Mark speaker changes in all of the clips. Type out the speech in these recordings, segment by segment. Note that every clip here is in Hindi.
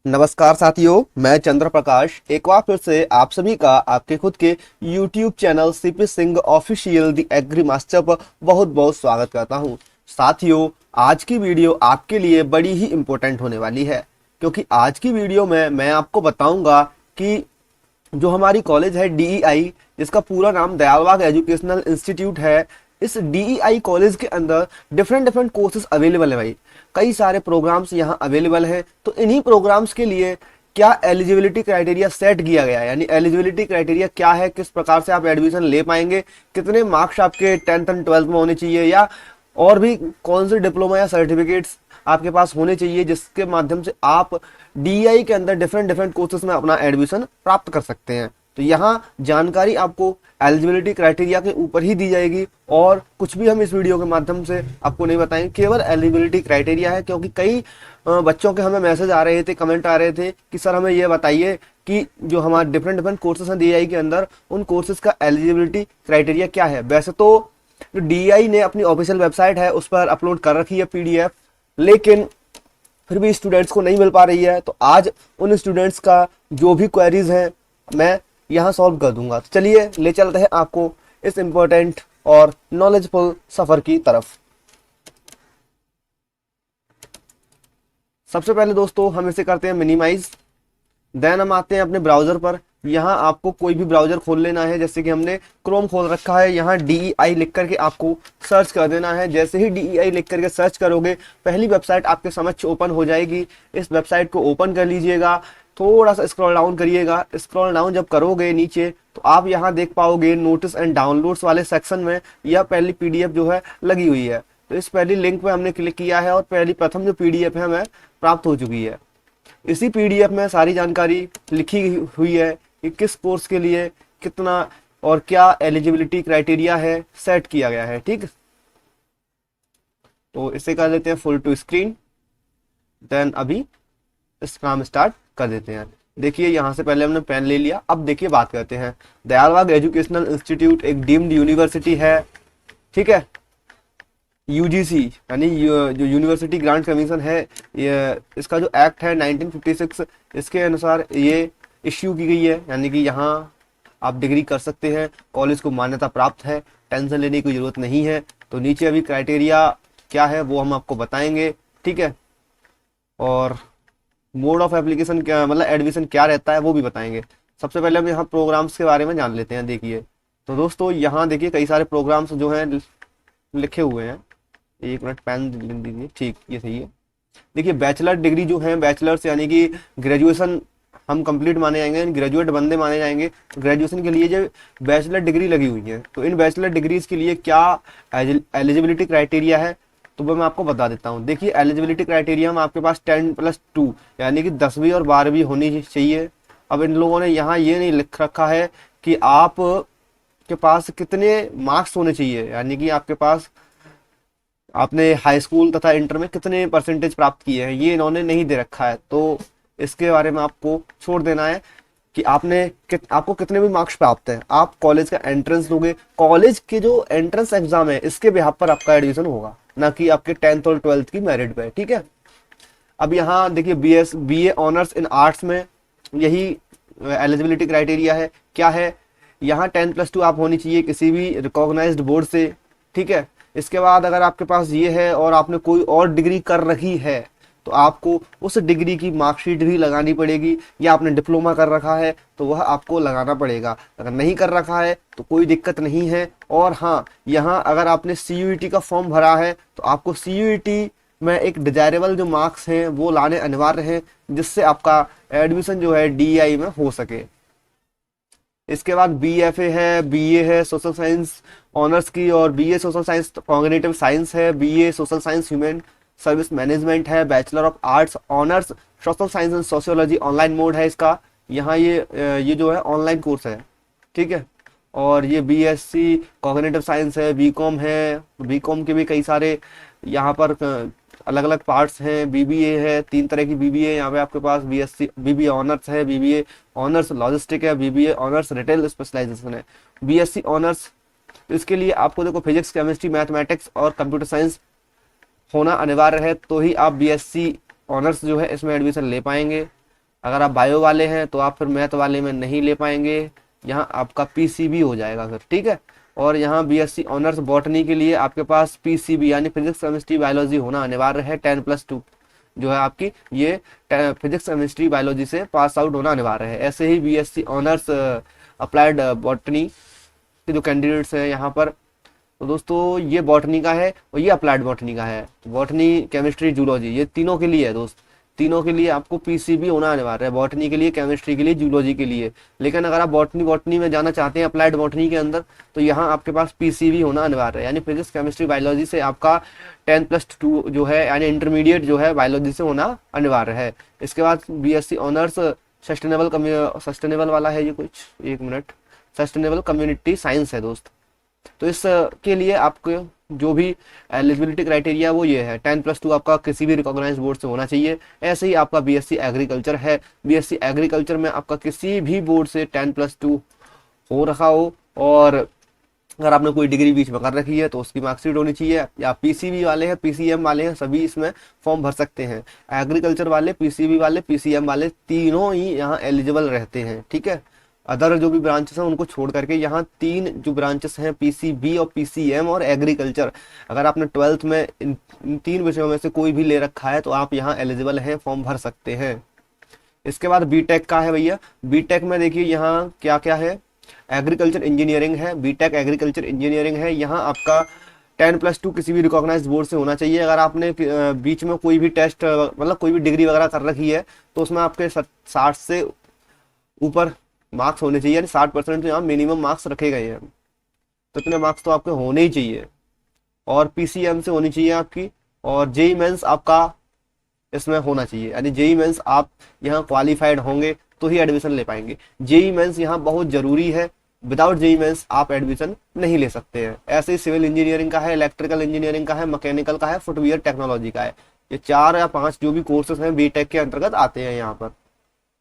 Speaker 1: नमस्कार साथियों, मैं चंद्र प्रकाश एक बार फिर से आप सभी का आपके खुद के YouTube channel CP Singh official the agri master पर बहुत बहुत स्वागत करता हूं। साथियों, आज की वीडियो आपके लिए बड़ी ही इम्पोर्टेंट होने वाली है, क्योंकि आज की वीडियो में मैं आपको बताऊंगा कि जो हमारी कॉलेज है DEI, जिसका पूरा नाम दयालबाग एजुकेशनल इंस्टीट्यूट है, इस DEI कॉलेज के अंदर डिफरेंट डिफरेंट कोर्सेज अवेलेबल है भाई। कई सारे प्रोग्राम्स यहाँ अवेलेबल हैं। तो इन्हीं प्रोग्राम्स के लिए क्या एलिजिबिलिटी क्राइटेरिया सेट किया गया है, यानी एलिजिबिलिटी क्राइटेरिया क्या है, किस प्रकार से आप एडमिशन ले पाएंगे, कितने मार्क्स आपके 10th एंड 12th में होने चाहिए, या और भी कौन से डिप्लोमा या सर्टिफिकेट्स आपके पास होने चाहिए जिसके माध्यम से आप DEI के अंदर डिफरेंट डिफरेंट कोर्सेज में अपना एडमिशन प्राप्त कर सकते हैं। तो यहाँ जानकारी आपको एलिजिबिलिटी क्राइटेरिया के ऊपर ही दी जाएगी और कुछ भी हम इस वीडियो के माध्यम से आपको नहीं बताएंगे, केवल एलिजिबिलिटी क्राइटेरिया है। क्योंकि कई बच्चों के हमें मैसेज आ रहे थे, कमेंट आ रहे थे कि सर हमें ये बताइए कि जो हमारे डिफरेंट डिफरेंट कोर्सेज हैं DEI के अंदर, उन कोर्सेज का एलिजिबिलिटी क्राइटेरिया क्या है। वैसे तो जो DEI ने अपनी ऑफिशियल वेबसाइट है उस पर अपलोड कर रखी है PDF, लेकिन फिर भी स्टूडेंट्स को नहीं मिल पा रही है। तो आज उन स्टूडेंट्स का जो भी क्वेरीज हैं मैं यहाँ सॉल्व कर दूंगा। तो चलिए ले चलते हैं आपको इस इम्पोर्टेंट और नॉलेजफुल सफर की तरफ। सबसे पहले दोस्तों हम इसे करते हैं मिनिमाइज, देन हम आते हैं अपने ब्राउजर पर। यहाँ आपको कोई भी ब्राउजर खोल लेना है, जैसे कि हमने क्रोम खोल रखा है। यहाँ DEI लिख करके आपको सर्च कर देना है। जैसे ही DEI लिख करके सर्च करोगे, पहली वेबसाइट आपके समक्ष ओपन हो जाएगी। इस वेबसाइट को ओपन कर लीजिएगा, थोड़ा सा स्क्रॉल डाउन करिएगा। स्क्रॉल डाउन जब करोगे नीचे तो आप यहाँ देख पाओगे नोटिस एंड डाउनलोड्स वाले सेक्शन में यह पहली PDF जो है लगी हुई है। तो इस पहली लिंक पे हमने क्लिक किया है और पहली प्रथम जो PDF है हमें प्राप्त हो चुकी है। इसी PDF में सारी जानकारी लिखी हुई है कि किस कोर्स के लिए कितना और क्या एलिजिबिलिटी क्राइटेरिया है सेट किया गया है। ठीक, तो इसे कर देते हैं फुल टू स्क्रीन, देन अभी इस काम स्टार्ट कर देते हैं। देखिए यहाँ से पहले हमने पेन ले लिया। अब देखिए बात करते हैं। दयालबाग एजुकेशनल इंस्टीट्यूट एक डीम्ड यूनिवर्सिटी है, ठीक है। UGC यानी जो यूनिवर्सिटी ग्रांट कमीशन है, ये इसका जो एक्ट है 1956, इसके अनुसार ये इश्यू की गई है। यानी कि यहाँ आप डिग्री कर सकते हैं, कॉलेज को मान्यता प्राप्त है, टेंशन लेने की जरूरत नहीं है। तो नीचे अभी क्राइटेरिया क्या है वो हम आपको बताएंगे, ठीक है। और मोड ऑफ एप्लीकेशन क्या, मतलब एडमिशन क्या रहता है वो भी बताएंगे। सबसे पहले हम यहाँ प्रोग्राम्स के बारे में जान लेते हैं। देखिए तो दोस्तों यहाँ देखिए कई सारे प्रोग्राम्स जो हैं लिखे हुए हैं। एक मिनट पेन दीजिए, ठीक, ये सही है। देखिए बैचलर डिग्री जो है, बैचलर्स यानी कि ग्रेजुएशन हम कंप्लीट माने जाएंगे, ग्रेजुएट बंदे माने जाएंगे। ग्रेजुएशन के लिए जो बैचलर डिग्री लगी हुई है, तो इन बैचलर डिग्रीज के लिए क्या एलिजिबिलिटी क्राइटेरिया है तो वो मैं आपको बता देता हूँ। देखिए एलिजिबिलिटी क्राइटेरिया में आपके पास 10+2 यानी कि 10वीं और 12वीं होनी चाहिए। अब इन लोगों ने यहाँ ये नहीं लिख रखा है कि आप के पास कितने मार्क्स होने चाहिए, यानी कि आपके पास आपने हाई स्कूल तथा इंटर में कितने परसेंटेज प्राप्त किए हैं, ये इन्होंने नहीं दे रखा है। तो इसके बारे में आपको छोड़ देना है कि आपको कितने भी मार्क्स प्राप्त हैं। आप कॉलेज का एंट्रेंस दोगे, कॉलेज के जो एंट्रेंस एग्जाम है इसके बिहाफ पर आपका एडमिशन होगा, ना कि आपके 10th और 12th की मेरिट पे, ठीक है। अब यहाँ देखिए BA ऑनर्स इन आर्ट्स में यही एलिजिबिलिटी क्राइटेरिया है। क्या है, यहाँ 10+2 आप होनी चाहिए किसी भी रिकॉग्नाइज्ड बोर्ड से, ठीक है। इसके बाद अगर आपके पास ये है और आपने कोई और डिग्री कर रखी है तो आपको उस डिग्री की मार्कशीट भी लगानी पड़ेगी, या आपने डिप्लोमा कर रखा है तो वह आपको लगाना पड़ेगा। अगर नहीं कर रखा है तो कोई दिक्कत नहीं है। और हाँ, यहाँ अगर आपने CUET का फॉर्म भरा है तो आपको CUET में एक डिजायरेबल जो मार्क्स हैं वो लाने अनिवार्य हैं, जिससे आपका एडमिशन जो है DEI में हो सके। इसके बाद BFA है, BA है सोशल साइंस ऑनर्स की, और BA social science cognitive science है, BA social science human service management है, bachelor of arts honours social science and sociology online mode है इसका। यहाँ ये जो है ऑनलाइन कोर्स है, ठीक है। और ये BSc कॉग्निटिव साइंस है, BCom है। BCom के भी कई सारे यहाँ पर अलग अलग पार्ट्स हैं। BBA है, 3 तरह की BBA यहाँ पे आपके पास। BBA ऑनर्स है, BBA ऑनर्स लॉजिस्टिक है, BBA ऑनर्स रिटेल स्पेशलाइजेशन है, BSc ऑनर्स। तो इसके लिए आपको देखो फिजिक्स, केमिस्ट्री, मैथमेटिक्स और कंप्यूटर साइंस होना अनिवार्य है, तो ही आप BSc ऑनर्स जो है इसमें एडमिशन ले पाएंगे। अगर आप बायो वाले हैं तो आप फिर मैथ वाले में नहीं ले पाएंगे, यहाँ आपका पीसीबी हो जाएगा फिर, ठीक है। और यहाँ बीएससी ऑनर्स बॉटनी के लिए आपके पास पीसीबी यानी फिजिक्स केमिस्ट्री बायोलॉजी होना अनिवार्य है। 10+2 जो है आपकी ये फिजिक्स केमिस्ट्री बायोलॉजी से पास आउट होना अनिवार्य है। ऐसे ही बीएससी ऑनर्स अप्लाइड बॉटनी के जो कैंडिडेट्स हैं यहाँ पर, तो दोस्तों ये बॉटनी का है और ये अप्लाइड बॉटनी का है। बॉटनी, केमिस्ट्री, जूलॉजी, ये तीनों के लिए है दोस्त, तीनों के लिए आपको पीसीबी होना अनिवार्य है। बॉटनी के लिए, केमिस्ट्री के लिए, जूलॉजी के लिए। लेकिन अगर आप बॉटनी में जाना चाहते हैं अप्लाइड बॉटनी के अंदर, तो यहाँ आपके पास पीसीबी होना अनिवार्य है, यानी फिजिक्स केमिस्ट्री बायोलॉजी से आपका 10+2 जो है यानी इंटरमीडिएट जो है बायोलॉजी से होना अनिवार्य है। इसके बाद बीएससी ऑनर्स सस्टेनेबल वाला है ये कुछ, एक मिनट, सस्टेनेबल कम्युनिटी साइंस है दोस्त। तो इसके लिए आपको जो भी एलिजिबिलिटी क्राइटेरिया वो ये है, 10+2 आपका किसी भी रिकॉग्नाइज्ड बोर्ड से होना चाहिए। ऐसे ही आपका बीएससी एग्रीकल्चर है, बीएससी एग्रीकल्चर में आपका किसी भी बोर्ड से 10+2 हो रखा हो, और अगर आपने कोई डिग्री बीच में कर रखी है तो उसकी मार्कशीट होनी चाहिए। या पीसीबी वाले हैं, पीसीएम वाले हैं, सभी इसमें फॉर्म भर सकते हैं। एग्रीकल्चर वाले, पीसीबी वाले, पीसीएम वाले तीनों ही यहाँ एलिजिबल रहते हैं, ठीक है। अदर जो भी ब्रांचेस हैं उनको छोड़ करके यहाँ 3 जो ब्रांचेस हैं, पीसीबी और पीसीएम और एग्रीकल्चर, अगर आपने 12th में इन 3 विषयों में से कोई भी ले रखा है तो आप यहाँ एलिजिबल हैं, फॉर्म भर सकते हैं। इसके बाद बीटेक का है भैया। बीटेक में देखिए यहाँ क्या क्या है, एग्रीकल्चर इंजीनियरिंग है, बीटेक एग्रीकल्चर इंजीनियरिंग है। यहाँ आपका 10+2 किसी भी रिकॉग्नाइज्ड बोर्ड से होना चाहिए। अगर आपने बीच में कोई भी टेस्ट मतलब कोई भी डिग्री वगैरह कर रखी है तो उसमें आपके 60 से ऊपर मार्क्स होने चाहिए, यानी 60% तो यहाँ मिनिमम मार्क्स रखे गए हैं, तो इतने मार्क्स तो आपके होने ही चाहिए। और पीसीएम से होनी चाहिए आपकी, और जेई मेंस आपका इसमें होना चाहिए, यानी जेई मेंस आप यहाँ क्वालिफाइड होंगे तो ही एडमिशन ले पाएंगे। जेई मेंस यहाँ बहुत जरूरी है, विदाउट जेई मेंस आप एडमिशन नहीं ले सकते हैं। ऐसे ही सिविल इंजीनियरिंग का है, इलेक्ट्रिकल इंजीनियरिंग का है, मैकेनिकल का है, फुटवियर टेक्नोलॉजी का है। ये 4 या 5 जो भी कोर्सेज हैं बीटेक के अंतर्गत आते हैं यहाँ पर,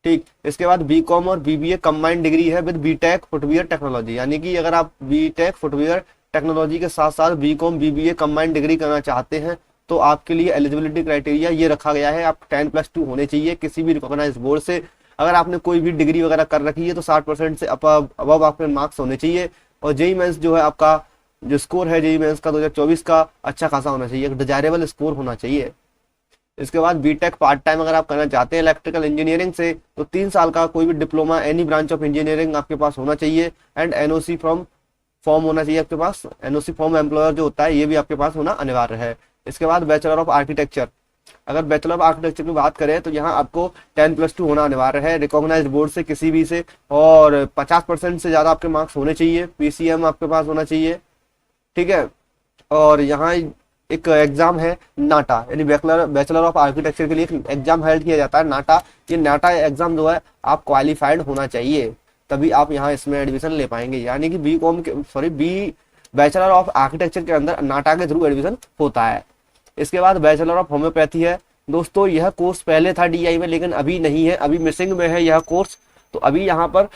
Speaker 1: ठीक। इसके बाद बीकॉम और बीबीए कंबाइंड डिग्री है विद बीटेक फुटवियर टेक्नोलॉजी, यानी कि अगर आप बीटेक फुटवियर टेक्नोलॉजी के साथ साथ बीकॉम बीबीए कंबाइंड डिग्री करना चाहते हैं तो आपके लिए एलिजिबिलिटी क्राइटेरिया ये रखा गया है, आप 10+2 होने चाहिए किसी भी रिकॉग्नाइज्ड बोर्ड से। अगर आपने कोई भी डिग्री वगैरह कर रखी है तो 60% से अबव आपके मार्क्स होने चाहिए। और जेई मेंस जो है आपका जो स्कोर है जेई मेंस का 2024 का अच्छा खासा होना चाहिए, एक डिजायरेबल स्कोर होना चाहिए। इसके बाद बीटेक पार्ट टाइम अगर आप करना चाहते हैं इलेक्ट्रिकल इंजीनियरिंग से तो 3 साल का कोई भी diploma any branch of engineering आपके पास होना चाहिए। एंड एनओसी फ्रॉम फॉर्म होना चाहिए आपके पास, एनओसी फॉर्म एम्प्लॉयर जो होता है ये भी आपके पास होना अनिवार्य है। इसके बाद बैचलर ऑफ आर्किटेक्चर, अगर बैचलर ऑफ आर्किटेक्चर की बात करें तो यहाँ आपको 10+2 होना अनिवार्य है रिकॉग्नाइज्ड बोर्ड से किसी भी से, और 50% से ज्यादा आपके मार्क्स होने चाहिए। पीसीएम आपके पास होना चाहिए, ठीक है। और यहाँ एक एग्जाम है नाटा, यानी बैचलर ऑफ आर्किटेक्चर के लिए एक एग्जाम हेल्ड किया जाता है नाटा। ये नाटा एग्जाम जो है आप क्वालिफाइड होना चाहिए तभी आप यहाँ इसमें एडमिशन ले पाएंगे, यानी कि बी बैचलर ऑफ आर्किटेक्चर के अंदर नाटा के थ्रू एडमिशन होता है। इसके बाद बैचलर ऑफ होम्योपैथी है दोस्तों, यह कोर्स पहले था डीआई में लेकिन अभी नहीं है, अभी मिसिंग में है यह कोर्स। तो अभी यहाँ पर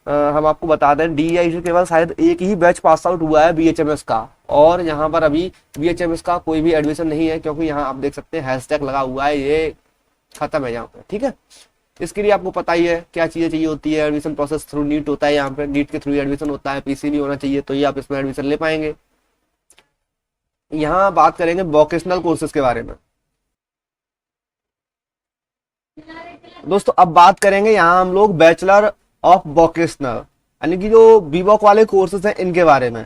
Speaker 1: हम आपको बता दें डीआई से केवल शायद एक ही बैच पास आउट हुआ है बीएचएमएस का, और यहाँ पर अभी बीएचएमएस का कोई भी एडमिशन नहीं है, क्योंकि यहाँ आप देख सकते हैं हैशटैग लगा हुआ है, ये खत्म है यहाँ पे, ठीक है। इसके लिए आपको पता ही है क्या चीजें चाहिए होती है, एडमिशन प्रोसेस थ्रू नीट होता है, यहाँ पे नीट के थ्रू एडमिशन होता है, पीसीबी होना चाहिए तो ये आप इसमें एडमिशन ले पाएंगे। यहाँ बात करेंगे वोकेशनल कोर्सेज के बारे में दोस्तों। अब बात करेंगे यहाँ हम लोग बैचलर ऑफ वोकेशनल, यानी कि जो बीवॉक वाले कोर्सेज हैं इनके बारे में।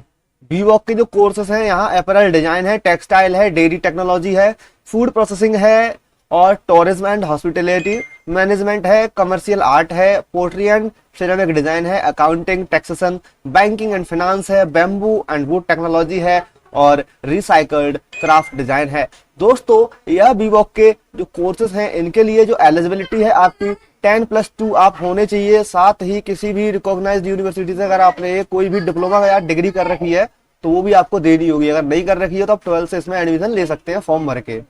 Speaker 1: बीवॉक के जो कोर्सेज हैं यहाँ अपैरल डिजाइन है, टेक्सटाइल है, डेयरी टेक्नोलॉजी है, फूड प्रोसेसिंग है, और टूरिज्म एंड हॉस्पिटैलिटी मैनेजमेंट है, कमर्शियल आर्ट है, पोट्री एंड सिरेमिक डिजाइन है, accounting, taxation, banking and finance है, बैम्बू एंड वुड टेक्नोलॉजी है, और रिसाइकल्ड क्राफ्ट डिजाइन है। दोस्तों यह बीवॉक के जो कोर्सेज हैं इनके लिए जो एलिजिबिलिटी है आपकी 10+2 आप होने चाहिए। साथ ही किसी भी रिकॉग्नाइज्ड यूनिवर्सिटी से अगर आपने कोई भी डिप्लोमा या डिग्री कर रखी है तो वो भी आपको देनी होगी, अगर नहीं कर रखी है तो आप 12 से इसमें एडमिशन ले सकते हैं फॉर्म भर के।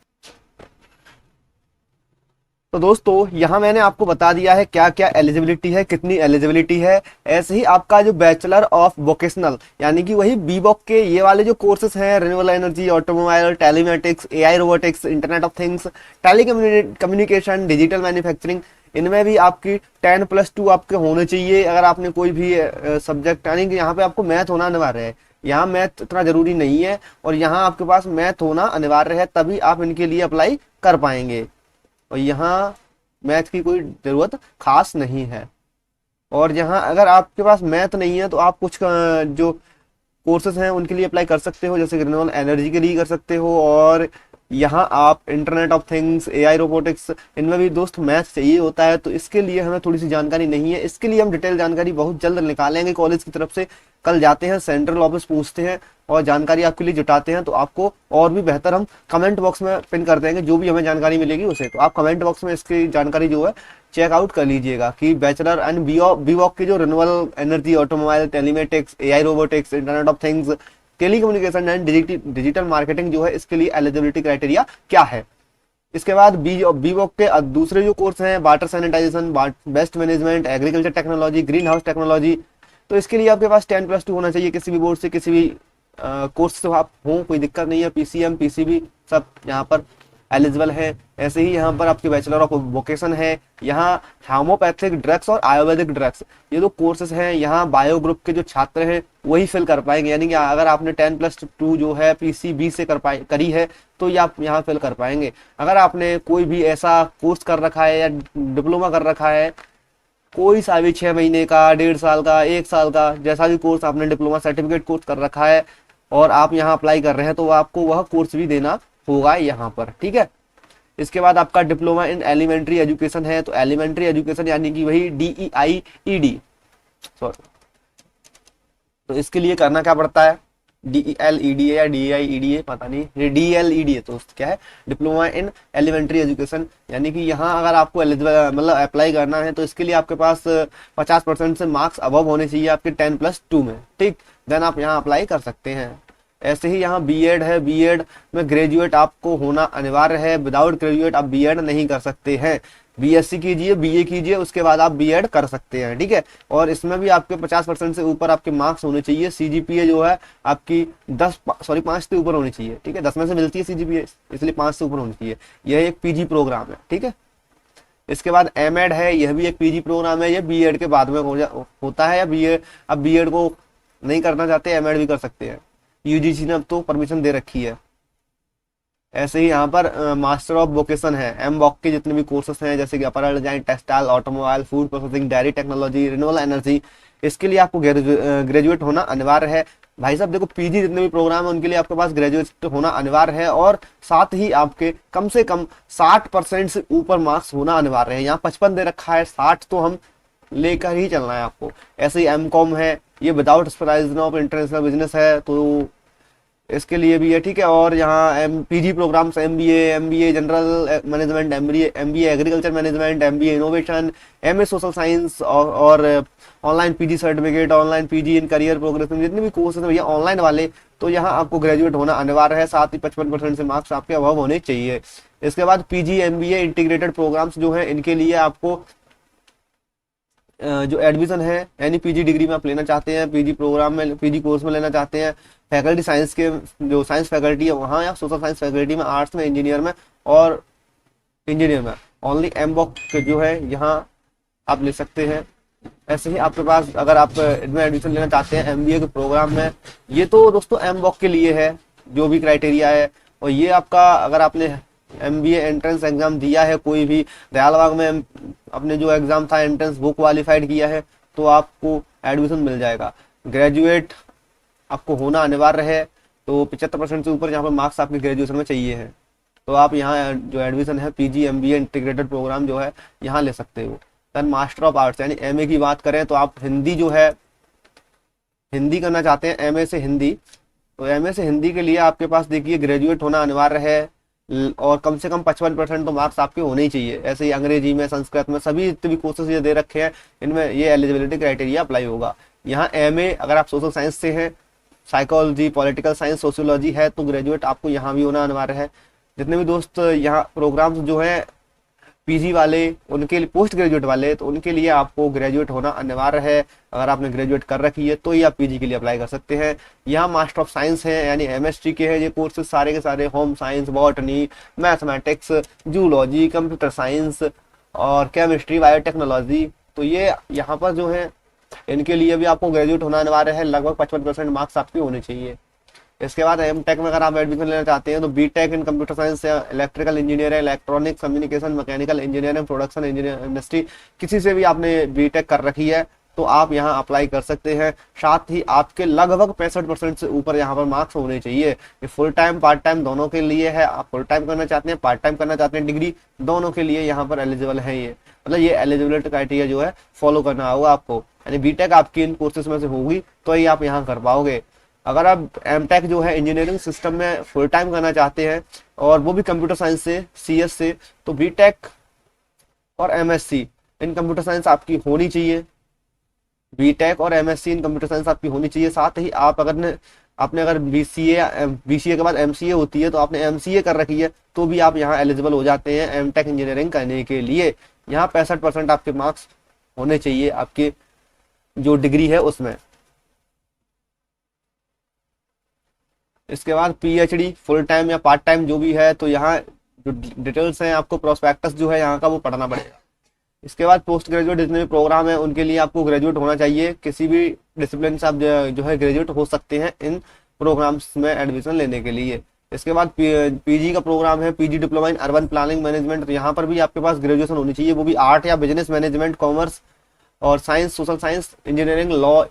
Speaker 1: तो दोस्तों यहाँ मैंने आपको बता दिया है क्या क्या एलिजिबिलिटी है, कितनी एलिजिबिलिटी है। ऐसे ही आपका जो बैचलर ऑफ वोकेशनल यानी कि वही बीवॉक के ये वाले जो कोर्सेज हैं, renewable energy, automobile, telematics, AI robotics, internet of things, telecommunication, digital manufacturing, इनमें भी आपकी 10+2 आपके होने चाहिए अगर आपने कोई भी सब्जेक्ट, यानी कि यहाँ पे आपको मैथ होना अनिवार्य है। यहाँ मैथ इतना जरूरी नहीं है और यहाँ आपके पास मैथ होना अनिवार्य है, तभी आप इनके लिए अप्लाई कर पाएंगे। और यहाँ मैथ की कोई जरूरत खास नहीं है। और यहाँ अगर आपके पास मैथ नहीं है तो आप कुछ जो कोर्सेज हैं उनके लिए अप्लाई कर सकते हो, जैसे रिन्यूएबल एनर्जी के लिए कर सकते हो। और यहाँ आप internet of things, AI, robotics, इनमें भी दोस्त मैथ चाहिए होता है, तो इसके लिए हमें थोड़ी सी जानकारी नहीं है। इसके लिए हम डिटेल जानकारी बहुत जल्द निकालेंगे कॉलेज की तरफ से। कल जाते हैं सेंट्रल ऑफिस, पूछते हैं और जानकारी आपके लिए जुटाते हैं, तो आपको और भी बेहतर हम कमेंट बॉक्स में पिन कर देंगे जो भी हमें जानकारी मिलेगी उसे। तो आप कमेंट बॉक्स में इसकी जानकारी जो है चेकआउट कर लीजिएगा कि बैचलर एंड बीवॉक की जो renewable energy, automobile, telematics, AI, robotics, internet of things, telecommunication and digital marketing जो है, इसके लिए एलिजिबिलिटी क्राइटेरिया क्या है। इसके बाद बीवॉक के दूसरे जो कोर्स हैं, water sanitization, waste management, agriculture technology, greenhouse technology, तो इसके लिए आपके पास 10+2 होना चाहिए किसी भी बोर्ड से, किसी भी कोर्स से आप हो, कोई दिक्कत नहीं है। पीसीएम, पीसीबी सब यहाँ पर एलिजिबल है। ऐसे ही यहाँ पर आपके बैचलर ऑफ वोकेशन है। यहाँ होम्योपैथिक ड्रग्स और आयुर्वेदिक ड्रग्स, ये दो कोर्सेज हैं। यहाँ बायो ग्रुप के जो छात्र हैं वही फिल कर पाएंगे, यानी कि अगर आपने 10+2 जो है पीसीबी से करी है तो ये आप यहाँ फिल कर पाएंगे। अगर आपने कोई भी ऐसा कोर्स कर रखा है या डिप्लोमा कर रखा है, कोई सा भी 6 महीने का, 1.5 साल का, 1 साल का, जैसा भी कोर्स आपने डिप्लोमा सर्टिफिकेट कोर्स कर रखा है और आप यहाँ अप्लाई कर रहे हैं, तो आपको वह कोर्स भी देना होगा यहाँ पर, ठीक है। इसके बाद आपका डिप्लोमा इन एलिमेंट्री एजुकेशन है, तो एलिमेंट्री एजुकेशन यानी कि वही DEIED, सॉरी, तो इसके लिए करना क्या पड़ता है, DELEDA या DEIEDA, पता नहीं, DLEDA, तो क्या है, डिप्लोमा इन एलिमेंट्री एजुकेशन। यानी कि यहाँ अगर आपको एलिजिबल मतलब अप्लाई करना है तो इसके लिए आपके पास 50% से मार्क्स अबव होने चाहिए आपके 10+2 में, ठीक, देन आप यहाँ अप्लाई कर सकते हैं। ऐसे ही यहाँ बीएड है, बीएड में ग्रेजुएट आपको होना अनिवार्य है, विदाउट ग्रेजुएट आप बीएड नहीं कर सकते हैं। बीएससी कीजिए, बीए कीजिए, उसके बाद आप बीएड कर सकते हैं, ठीक है। और इसमें भी आपके 50% से ऊपर आपके मार्क्स होने चाहिए। सीजीपीए जो है आपकी 5 से ऊपर होनी चाहिए, ठीक है। 10 में से मिलती है सीजीपीए, इसलिए 5 से ऊपर होनी चाहिए। यह एक पीजी प्रोग्राम है, ठीक है। इसके बाद एमएड है, यह भी एक पीजी प्रोग्राम है, यह बीएड के बाद में होता है। या बीएड, अब बीएड को नहीं करना चाहते, एमएड भी कर सकते हैं, यूजीसी ने अब तो परमिशन दे रखी है। ऐसे ही यहाँ पर मास्टर ऑफ वोकेशन है, एमवॉक के जितने भी कोर्सेस हैं, जैसे कि apparel design, textile, automobile, food processing, dairy technology, renewable energy, इसके लिए आपको ग्रेजुएट होना अनिवार्य है। भाई साहब देखो, पीजी जितने भी प्रोग्राम है उनके लिए आपके पास ग्रेजुएट होना अनिवार्य है और साथ ही आपके कम से कम 60% से ऊपर मार्क्स होना अनिवार्य है। यहाँ 55 दे रखा है, 60 तो हम लेकर ही चलना है आपको। ऐसे ही एमकॉम है, ये without specialisation of international business है, तो इसके लिए भी है, ठीक है। और यहाँ PG programmes MBA general management, MBA agriculture management, MBA innovation, MA social science और online PG certificate, online PG in career progress, जितने भी कोर्सेज हैं ऑनलाइन वाले, तो यहाँ आपको ग्रेजुएट होना अनिवार्य है। साथ ही 55% से मार्क्स आपके अभाव होने चाहिए। इसके बाद पीजी एमबीए इंटीग्रेटेड प्रोग्राम्स जो है, इनके लिए आपको जो एडमिशन है, यानी पीजी डिग्री में आप लेना चाहते हैं, पीजी प्रोग्राम में, पीजी कोर्स में लेना चाहते हैं, फैकल्टी साइंस के जो साइंस फैकल्टी है वहाँ, या सोशल साइंस फैकल्टी में, आर्ट्स में, इंजीनियर में और इंजीनियर में, ओनली एमबॉक जो है यहाँ आप ले सकते हैं। ऐसे ही आपके पास अगर आप इनमें एडमिशन लेना चाहते हैं एमबीए के प्रोग्राम में, ये तो दोस्तों एमबॉक के लिए है जो भी क्राइटेरिया है। और ये आपका अगर आपने एमबीए एंट्रेंस एग्जाम दिया है, कोई भी दयालबाग में अपने जो एग्जाम था एंट्रेंस वो क्वालिफाइड किया है, तो आपको एडमिशन मिल जाएगा। ग्रेजुएट आपको होना अनिवार्य है, तो 75% से ऊपर यहाँ पर मार्क्स आपके ग्रेजुएशन में चाहिए है, तो आप यहाँ जो एडमिशन है पीजी एमबीए इंटीग्रेटेड प्रोग्राम जो है यहाँ ले सकते हो। देन मास्टर ऑफ आर्ट्स यानी एमए की बात करें तो आप हिंदी जो है, हिंदी करना चाहते हैं एमए से हिंदी, तो एमए से हिंदी के लिए आपके पास देखिए ग्रेजुएट होना अनिवार्य है और कम से कम 55% तो मार्क्स आपके होने ही चाहिए। ऐसे ही अंग्रेजी में, संस्कृत में, सभी जितने भी कोर्सेज ये दे रखे हैं इनमें ये एलिजिबिलिटी क्राइटेरिया अप्लाई होगा। यहाँ एमए अगर आप सोशल साइंस से हैं, साइकोलॉजी, पॉलिटिकल साइंस, सोशियोलॉजी है, तो ग्रेजुएट आपको यहाँ भी होना अनिवार्य है। जितने भी दोस्त यहाँ प्रोग्राम्स जो है पीजी वाले, उनके लिए पोस्ट ग्रेजुएट वाले, तो उनके लिए आपको ग्रेजुएट होना अनिवार्य है। अगर आपने ग्रेजुएट कर रखी है तो ही आप पीजी के लिए अप्लाई कर सकते हैं। यहाँ मास्टर ऑफ साइंस है यानी एमएसटी के हैं ये कोर्सेज सारे के सारे, home science, botany, mathematics, zoology, computer science, और केमिस्ट्री, बायोटेक्नोलॉजी। तो ये यहाँ पर जो है इनके लिए भी आपको ग्रेजुएट होना अनिवार्य है, लगभग 55% मार्क्स आपके होने चाहिए। इसके बाद एम टेक में अगर आप एडमिशन लेना चाहते हैं तो B tech in computer science या electrical engineering, electronic communication, mechanical engineering, production industry, किसी से भी आपने बी टेक कर रखी है तो आप यहाँ अप्लाई कर सकते हैं। साथ ही आपके लगभग 65% से ऊपर यहाँ पर मार्क्स होने चाहिए। ये फुल टाइम पार्ट टाइम दोनों के लिए है। आप फुल टाइम करना चाहते हैं, पार्ट टाइम करना चाहते हैं, डिग्री, दोनों के लिए यहाँ पर एलिजिबल है। ये मतलब ये एलिजिबिलिटी क्राइटेरिया जो है फॉलो करना होगा आपको, यानी बीटेक आपकी इन कोर्सेज में से होगी तो ही आप यहाँ कर पाओगे। अगर आप एम टेक जो है इंजीनियरिंग सिस्टम में फुल टाइम करना चाहते हैं और वो भी कंप्यूटर साइंस से, सीएस से, तो बीटेक और एमएससी इन कंप्यूटर साइंस आपकी होनी चाहिए। बीटेक और एमएससी इन कंप्यूटर साइंस आपकी होनी चाहिए। साथ ही आप अगर आपने अगर बीसीए के बाद एमसीए होती है तो आपने एमसीए कर रखी है तो भी आप यहाँ एलिजिबल हो जाते हैं एम टेक इंजीनियरिंग करने के लिए। यहाँ 65% आपके मार्क्स होने चाहिए आपके जो डिग्री है उसमें। इसके बाद पीएचडी फुल टाइम या पार्ट टाइम जो भी है, तो यहाँ जो डिटेल्स हैं आपको प्रोस्पेक्टस जो है यहाँ का वो पढ़ना पड़ेगा। इसके बाद पोस्ट ग्रेजुएट जितने भी प्रोग्राम है उनके लिए आपको ग्रेजुएट होना चाहिए। किसी भी डिसिप्लिन से आप जो है ग्रेजुएट हो सकते हैं इन प्रोग्राम्स में एडमिशन लेने के लिए। इसके बाद पीजी का प्रोग्राम है, PG diploma in urban planning management. तो यहाँ पर भी आपके पास ग्रेजुएशन होनी चाहिए, वो भी आर्ट या बिजनेस मैनेजमेंट, कॉमर्स और science, social science, engineering, law,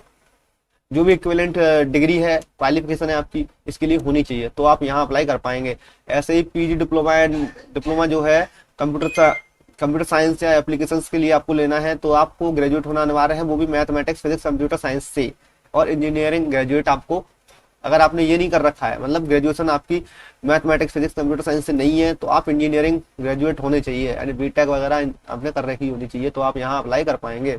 Speaker 1: जो भी इक्विवेलेंट डिग्री है, क्वालिफिकेशन है आपकी, इसके लिए होनी चाहिए तो आप यहाँ अप्लाई कर पाएंगे। ऐसे ही पीजी डिप्लोमा एंड डिप्लोमा जो है कंप्यूटर साइंस या एप्लीकेशंस के लिए आपको लेना है तो आपको ग्रेजुएट होना अनिवार्य है, वो भी मैथमेटिक्स, फिजिक्स, कंप्यूटर साइंस से। और इंजीनियरिंग ग्रेजुएट आपको, अगर आपने ये नहीं कर रखा है, मतलब ग्रेजुएशन आपकी मैथमेटिक्स, फिजिक्स, कंप्यूटर साइंस से नहीं है, तो आप इंजीनियरिंग ग्रेजुएट होने चाहिए, यानी बीटेक वगैरह आपने कर रखी होनी चाहिए तो आप यहाँ अप्लाई कर पाएंगे।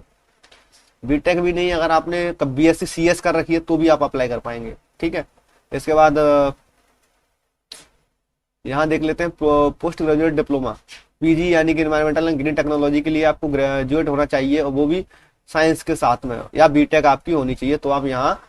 Speaker 1: बीटेक भी नहीं, अगर आपने बीएससी सीएस कर रखी है तो भी आप अप्लाई कर पाएंगे। ठीक है। इसके बाद यहाँ देख लेते हैं पोस्ट ग्रेजुएट डिप्लोमा, पीजी यानी कि एनवायरमेंटल एंड ग्रीन टेक्नोलॉजी के लिए आपको ग्रेजुएट होना चाहिए और वो भी साइंस के साथ में, या बीटेक आपकी होनी चाहिए तो आप यहाँ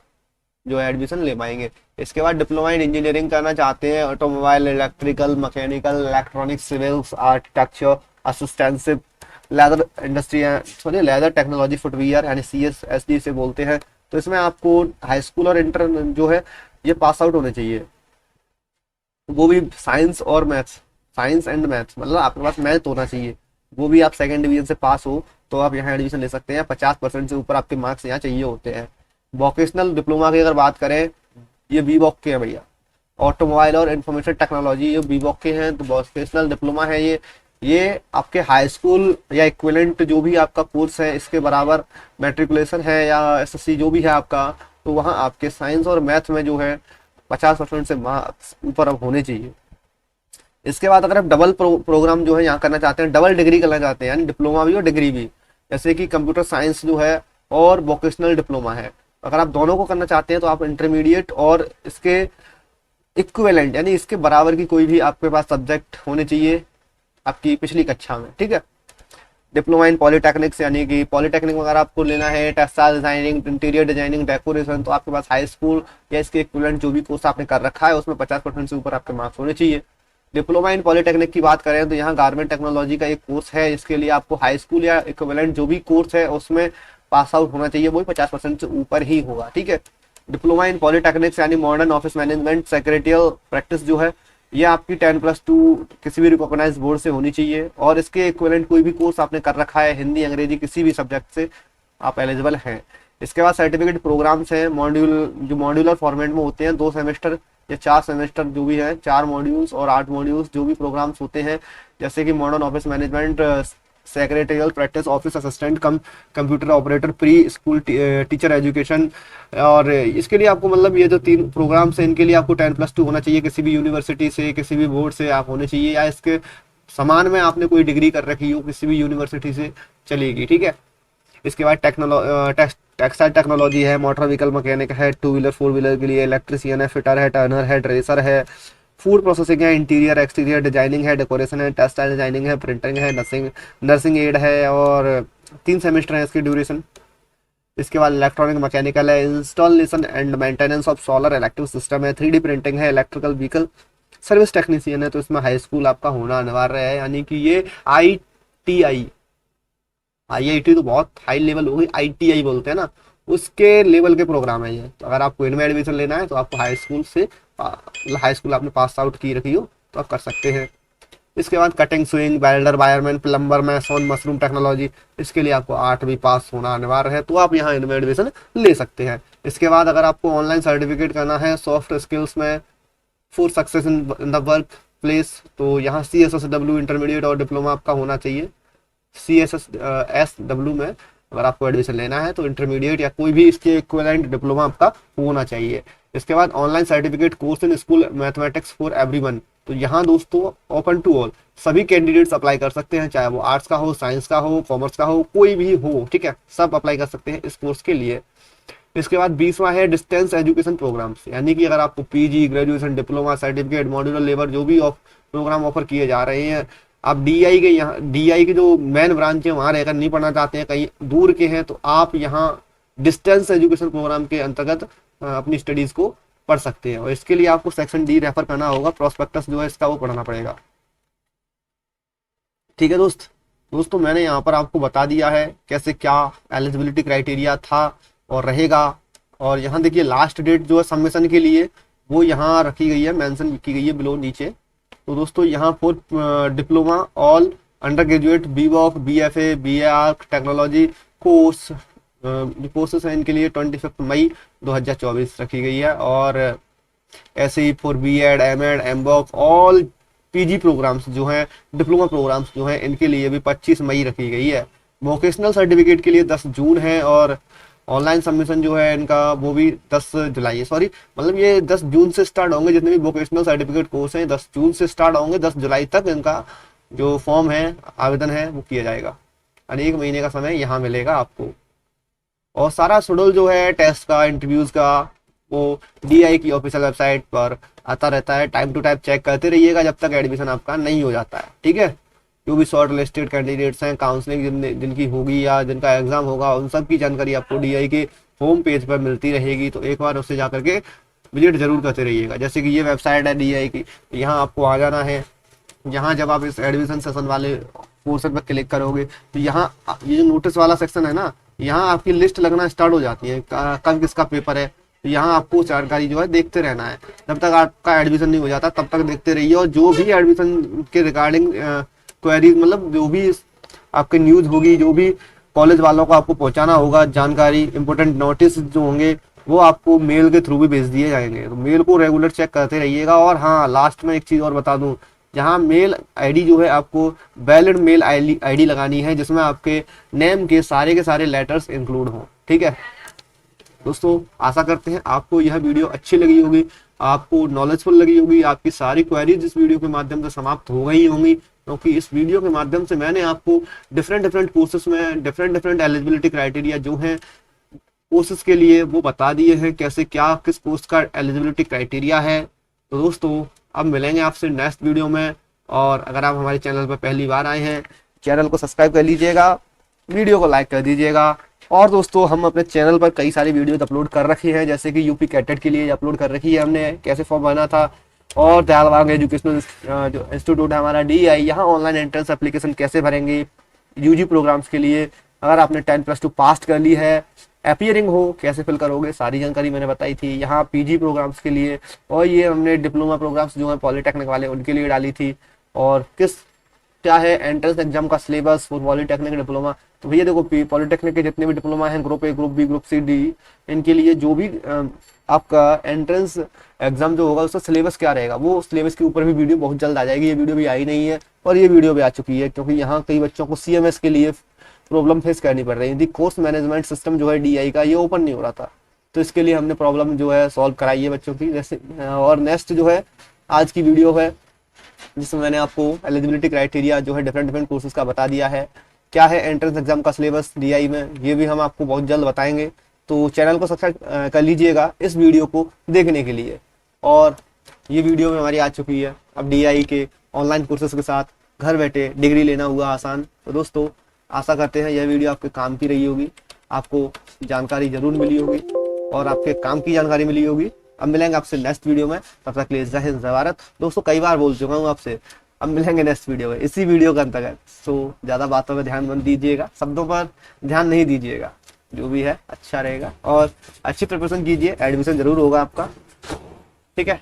Speaker 1: जो है एडमिशन ले पाएंगे। इसके बाद डिप्लोमा इन इंजीनियरिंग करना चाहते हैं, automobile, electrical, mechanical, electronics, civils, architecture, assistantship, leather industry, sorry leather technology, footwear यानी CSSD से बोलते हैं। तो इसमें आपको हाई स्कूल और इंटर जो है ये पास आउट होने चाहिए, वो भी साइंस और मैथ्स, साइंस एंड मैथ्स, मतलब आपके पास मैथ होना चाहिए, वो भी आप सेकेंड डिवीजन से पास हो तो आप यहाँ एडमिशन ले सकते हैं। 50% से ऊपर आपके मार्क्स यहाँ चाहिए होते हैं। वोकेशनल डिप्लोमा की अगर बात करें, ये बीवॉक के हैं भैया, ऑटोमोबाइल और इंफॉर्मेशन टेक्नोलॉजी ये बीवॉक के हैं। तो वोकेशनल डिप्लोमा है ये आपके हाई स्कूल या इक्विवेलेंट जो भी आपका कोर्स है इसके बराबर मैट्रिकुलेशन है या SSC जो भी है आपका, तो वहाँ आपके साइंस और मैथ में जो है 50% से मार्क्स ऊपर अब होने चाहिए। इसके बाद अगर आप डबल प्रोग्राम जो है यहाँ करना चाहते हैं, डबल डिग्री करना चाहते हैं, यानी डिप्लोमा भी और डिग्री भी, जैसे कि कंप्यूटर साइंस जो है और वोकेशनल डिप्लोमा है, अगर आप दोनों को करना चाहते हैं तो आप इंटरमीडिएट और इसके इक्विवेलेंट यानी इसके बराबर की कोई भी आपके पास सब्जेक्ट होने चाहिए आपकी पिछली कक्षा में। ठीक है। डिप्लोमा इन पॉलिटेक्निक्स, यानी कि पॉलिटेक्निक में अगर आपको लेना है textile designing, interior designing, decoration, तो आपके पास हाई स्कूल या इसके इक्विवेलेंट जो भी कोर्स आपने कर रखा है उसमें 50% से ऊपर आपके मार्क्स होने चाहिए। डिप्लोमा इन पॉलिटेक्निक की बात करें तो यहाँ गारमेंट टेक्नोलॉजी का एक कोर्स है, इसके लिए आपको हाई स्कूल या इक्विवेलेंट जो भी कोर्स है उसमें पास आउट होना चाहिए, वो भी 50% से ऊपर ही होगा। ठीक है। डिप्लोमा इन पॉलिटेक्निक्स यानी modern office management, secretarial practice जो है ये आपकी 10+2 किसी भी रिकॉग्नाइज बोर्ड से होनी चाहिए और इसके इक्विवेलेंट कोई भी कोर्स आपने कर रखा है, हिंदी, अंग्रेजी, किसी भी सब्जेक्ट से आप एलिजिबल हैं। इसके बाद सर्टिफिकेट प्रोग्राम्स हैं, मॉड्यूलर फॉर्मेट में होते हैं, 2 सेमेस्टर या 4 सेमेस्टर जो भी है, 4 मॉड्यूल्स और 8 मॉड्यूल्स जो भी प्रोग्राम्स होते हैं, जैसे कि modern office management, secretarial practice, office assistant कम computer operator, pre school teacher education. और इसके लिए आपको मतलब ये जो 3 प्रोग्राम्स हैं इनके लिए आपको 10+2 होना चाहिए, किसी भी यूनिवर्सिटी से, किसी भी बोर्ड से आप होने चाहिए, या इसके समान में आपने कोई डिग्री कर रखी हो किसी भी यूनिवर्सिटी से चलेगी। ठीक है। इसके बाद टेक्सटाइल टेक्नोलॉजी है, मोटर व्हीकल मैकेनिक है, 2 व्हीलर 4 व्हीलर के लिए इलेक्ट्रिशियन है, फिटर है, टर्नर है, ड्रेसर है, फूड प्रोसेसिंग है, इंटीरियर एक्सटीरियर डिजाइनिंग है, डेकोरेशन है, टेक्सटाइल डिजाइनिंग है, प्रिंटिंग है, नर्सिंग एड है और 3 सेमेस्टर है इसकी ड्यूरेशन। इसके बाद इलेक्ट्रॉनिक मैकेनिकल है, installation and maintenance of solar electric system है, 3D प्रिंटिंग है, इलेक्ट्रिकल व्हीकल सर्विस टेक्नीशियन है। तो इसमें हाई स्कूल आपका होना अनिवार्य है, यानी कि ये ITI IIT तो बहुत हाई लेवल हो गई, ITI बोलते हैं ना, उसके लेवल के प्रोग्राम है ये। तो अगर आपको इनमें एडमिशन लेना है तो आपको हाई स्कूल से, हाई स्कूल आपने पास आउट की रखी हो तो आप कर सकते हैं। इसके बाद cutting, swing, welder, wireman, plumber, mason, mushroom technology, इसके लिए आपको 8वीं पास होना अनिवार्य है, तो आप यहाँ इनमें एडमिशन ले सकते हैं। इसके बाद अगर आपको ऑनलाइन सर्टिफिकेट करना है सॉफ्ट स्किल्स में for success in the work place, तो यहाँ CSSW इंटरमीडिएट और डिप्लोमा आपका होना चाहिए। CSSW में अगर आपको एडमिशन लेना है तो इंटरमीडिएट या कोई भी इसके इक्विवेलेंट डिप्लोमा आपका होना चाहिए। इसके बाद online certificate course in school mathematics for everyone, तो यहाँ दोस्तों ओपन टू ऑल, सभी कैंडिडेट्स अप्लाई कर सकते हैं, चाहे वो आर्ट्स का हो, साइंस का हो, कॉमर्स का हो, कोई भी हो, ठीक है, सब अप्लाई कर सकते हैं इस कोर्स के लिए। इसके बाद 20वां है डिस्टेंस एजुकेशन प्रोग्राम्स, यानी कि अगर आपको PG, graduation, diploma, certificate, modular level जो भी प्रोग्राम ऑफर किए जा रहे हैं, आप DI के यहाँ, DI के जो मेन ब्रांच है वहाँ रहकर नहीं पढ़ना चाहते हैं, कहीं दूर के हैं, तो आप यहाँ डिस्टेंस एजुकेशन प्रोग्राम के अंतर्गत अपनी स्टडीज को पढ़ सकते हैं। और इसके लिए आपको सेक्शन D रेफर करना होगा, प्रोस्पेक्टस जो है इसका वो पढ़ना पड़ेगा। ठीक है दोस्तों मैंने यहाँ पर आपको बता दिया है कैसे क्या एलिजिबिलिटी क्राइटेरिया था और रहेगा। और यहाँ देखिए लास्ट डेट जो है सबमिशन के लिए वो यहाँ रखी गई है, मेंशन की गई है बिलो नीचे। तो दोस्तों यहाँ for diploma all under graduate BVOC, BFA, BAR technology course courses हैं इनके लिए 25 मई 2024 रखी गई है। और ऐसे ही for B.Ed, M.Ed, MBOC all PG programmes जो हैं, डिप्लोमा प्रोग्राम्स जो हैं, इनके लिए भी 25 मई रखी गई है। वोकेशनल सर्टिफिकेट के लिए 10 जून है और ऑनलाइन सबमिशन जो है इनका वो भी 10 जुलाई है, सॉरी मतलब ये 10 जून से स्टार्ट होंगे, जितने भी वोकेशनल सर्टिफिकेट कोर्स हैं 10 जून से स्टार्ट होंगे, 10 जुलाई तक इनका जो फॉर्म है, आवेदन है वो किया जाएगा। और 1 महीने का समय यहाँ मिलेगा आपको। और सारा शेड्यूल जो है टेस्ट का, इंटरव्यूज का, वो DI की ऑफिशियल वेबसाइट पर आता रहता है, टाइम टू टाइम चेक करते रहिएगा जब तक एडमिशन आपका नहीं हो जाता है। ठीक है, जो भी शॉर्ट लिस्टेड कैंडिडेट्स हैं, काउंसलिंग जिनकी होगी या जिनका एग्जाम होगा, उन सब की जानकारी आपको DI के होम पेज पर मिलती रहेगी, तो एक बार उससे जाकर के विजिट जरूर करते रहिएगा। जैसे कि ये वेबसाइट है DI की, यहाँ आपको आ जाना है। यहाँ जब आप इस एडमिशन सेशन वाले पोर्शन पर क्लिक करोगे तो यहाँ ये जो नोटिस वाला सेक्शन है ना, यहाँ आपकी लिस्ट लगना स्टार्ट हो जाती है, कब किसका पेपर है। तो यहाँ आपको जानकारी जो है देखते रहना है, जब तक आपका एडमिशन नहीं हो जाता तब तक देखते रहिए। और जो भी एडमिशन के रिगार्डिंग क्वेरीज, मतलब जो भी आपकी न्यूज होगी, जो भी कॉलेज वालों को आपको पहुंचाना होगा जानकारी, इंपॉर्टेंट नोटिस जो होंगे वो आपको मेल के थ्रू भी भेज दिए जाएंगे, तो मेल को रेगुलर चेक करते रहिएगा। और हाँ, लास्ट में एक चीज और बता दूं, यहाँ मेल ID जो है आपको वैलिड मेल ID लगानी है, जिसमें आपके नेम के सारे लेटर्स इंक्लूड हों। ठीक है दोस्तों, आशा करते हैं आपको यह वीडियो अच्छी लगी होगी, आपको नॉलेजफुल लगी होगी, आपकी सारी क्वेरीज इस वीडियो के माध्यम से समाप्त हो गई होंगी, क्योंकि इस वीडियो के माध्यम से मैंने आपको डिफरेंट कोर्सेज में डिफरेंट एलिजिबिलिटी क्राइटेरिया जो है कोर्सेज के लिए वो बता दिए हैं, कैसे क्या किस कोर्स का एलिजिबिलिटी क्राइटेरिया है। तो दोस्तों अब मिलेंगे आपसे नेक्स्ट वीडियो में। और अगर आप हमारे चैनल पर पहली बार आए हैं, चैनल को सब्सक्राइब कर लीजिएगा, वीडियो को लाइक कर दीजिएगा। और दोस्तों हम अपने चैनल पर कई सारी वीडियोज अपलोड कर रखी हैं, जैसे कि UP कैटेट के लिए अपलोड कर रखी है हमने, कैसे फॉर्म भरना था, और दयालबाग एजुकेशनल जो इंस्टीट्यूट है हमारा DI, यहाँ ऑनलाइन एंट्रेंस एप्लीकेशन कैसे भरेंगे UG प्रोग्राम्स के लिए, अगर आपने 10+2 पास कर ली है, अपीयरिंग हो कैसे फिल करोगे, सारी जानकारी मैंने बताई थी। यहाँ PG प्रोग्राम्स के लिए, और ये हमने डिप्लोमा प्रोग्राम्स जो है पॉलीटेक्निक वाले उनके लिए डाली थी। और क्या है एंट्रेंस एग्जाम का सिलेबस फॉर पॉलीटेक्निक डिप्लोमा, तो भैया देखो पॉलीटेक्निक के जितने भी डिप्लोमा हैं, group A, group B, group C, D, इनके लिए जो भी आपका एंट्रेंस एग्जाम जो होगा उसका सिलेबस क्या रहेगा, वो सिलेबस के ऊपर भी वीडियो बहुत जल्द आ जाएगी। ये वीडियो भी आई नहीं है और ये वीडियो भी आ चुकी है, क्योंकि यहाँ कई बच्चों को CMS के लिए प्रॉब्लम फेस करनी पड़ रही थी। कोर्स मैनेजमेंट सिस्टम जो है DI का ये ओपन नहीं हो रहा था, तो इसके लिए हमने प्रॉब्लम जो है सॉल्व कराई है बच्चों की। जैसे और नेक्स्ट जो है आज की वीडियो है, जिसमें मैंने आपको एलिजिबिलिटी क्राइटेरिया जो है डिफरेंट कोर्सेज का बता दिया है, क्या है एंट्रेंस एग्जाम का सिलेबस DI में, ये भी हम आपको बहुत जल्द बताएंगे। तो चैनल को सब्सक्राइब कर लीजिएगा इस वीडियो को देखने के लिए। और ये वीडियो में हमारी आ चुकी है अब DI के ऑनलाइन कोर्सेज के साथ घर बैठे डिग्री लेना हुआ आसान। तो दोस्तों आशा करते हैं यह वीडियो आपके काम की रही होगी, आपको जानकारी जरूर मिली होगी और आपके काम की जानकारी मिली होगी। अब मिलेंगे आपसे नेक्स्ट वीडियो में, तब तक के लिए जय हिंद जय भारत। दोस्तों कई बार बोल चुका हूँ आपसे, अब मिलेंगे नेक्स्ट वीडियो में इसी वीडियो के अंतर्गत। सो ज़्यादा बातों पर ध्यान मत दीजिएगा, शब्दों पर ध्यान नहीं दीजिएगा, जो भी है अच्छा रहेगा और अच्छी प्रिपरेशन कीजिए, एडमिशन जरूर होगा आपका, ठीक है।